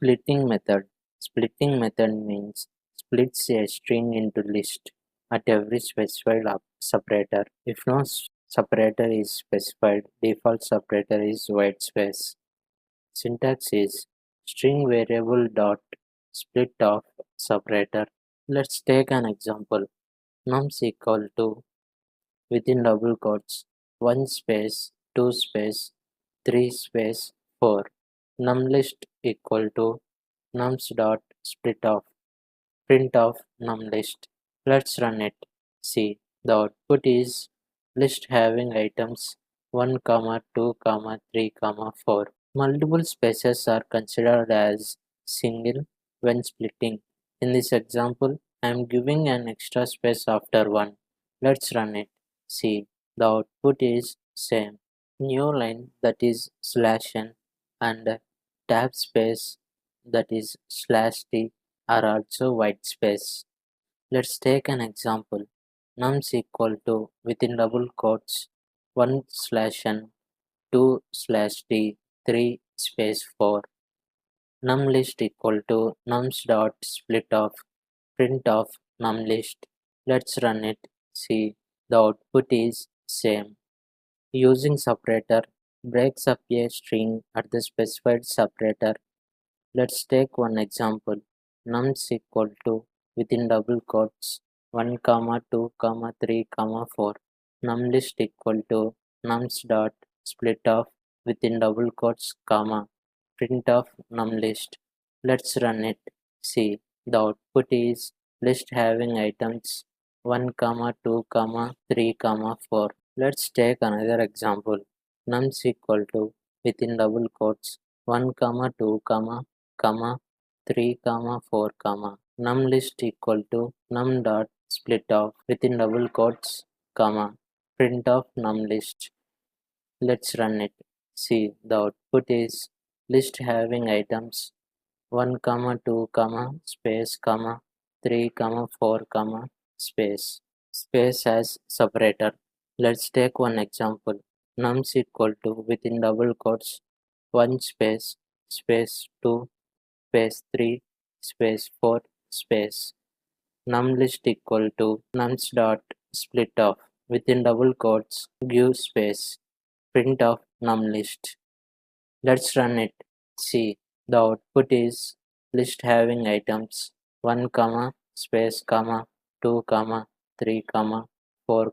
Splitting method. Splitting method means splits a string into list at every specified separator. If no separator is specified, default separator is white space. Syntax is string variable dot split of separator. Let's take an example. Nums equal to within double quotes 1 space 2 space 3 space 4. Numlist equal to nums dot split of print of numlist. Let's run it. See, the output is list having items 1, 2, 3, 4. Multiple spaces are considered as single when splitting. In this example, I am giving an extra space after 1. Let's run it. See, the output is same. New line that is slash n and tab space that is slash t are also white space. Let's take an example. Nums equal to within double quotes 1 slash n 2 slash t 3 space 4. Numlist equal to nums dot split of print of numlist. Let's run it. See, the output is same. Using separator breaks up a string at the specified separator. Let's take one example. Nums equal to within double quotes 1, 2, 3, 4. Numlist equal to nums dot split of within double quotes comma print of numlist. Let's run it. See, the output is list having items 1, 2, 3, 4. Let's take another example. Nums equal to within double quotes 1, 2, 3, 4, numlist equal to num dot split of within double quotes print of numlist. Let's run it. See, the output is list having items 1, 2, space, 3, 4, space as separator. Let's take one example. Nums equal to within double quotes 1 space 2 space 3 space 4 space. Numlist equal to nums dot split of within double quotes give space print of numlist. Let's run it. See, the output is list having items 1, space, 2, 3, 4,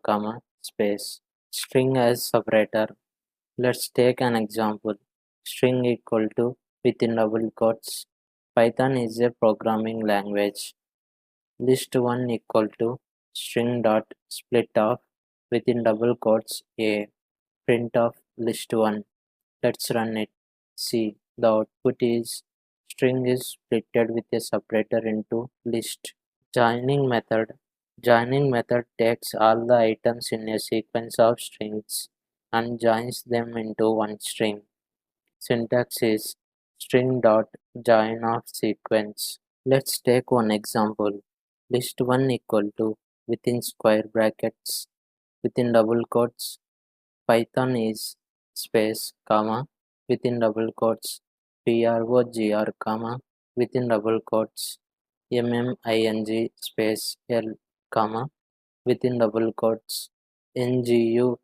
space. String as separator. Let's take an example. String equal to within double quotes. Python is a programming language. List1 equal to string dot split of within double quotes a print of list1. Let's run it. See, the output is string is splitted with a separator into list. Joining method. Joining method takes all the items in a sequence of strings and joins them into one string. Syntax is string dot join of sequence. Let's take one example. List1 equal to within square brackets within double quotes Python is space within double quotes PROGR within double quotes MMING space L within double quotes NGU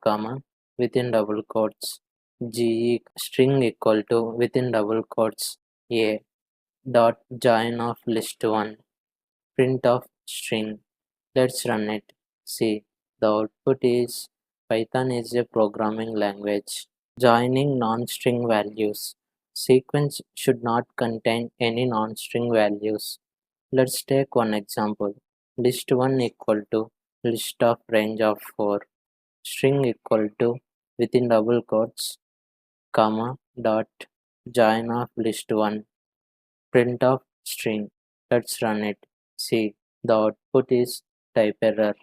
within double quotes GE string equal to within double quotes A dot join of list1 print of string. Let's run it. See, the output is Python is a programming language. Joining non-string values. Sequence should not contain any non-string values. Let's take one example. List1 equal to list of range of 4. String equal to within double quotes dot join of list1 print of string. Let's run it. See, the output is type error.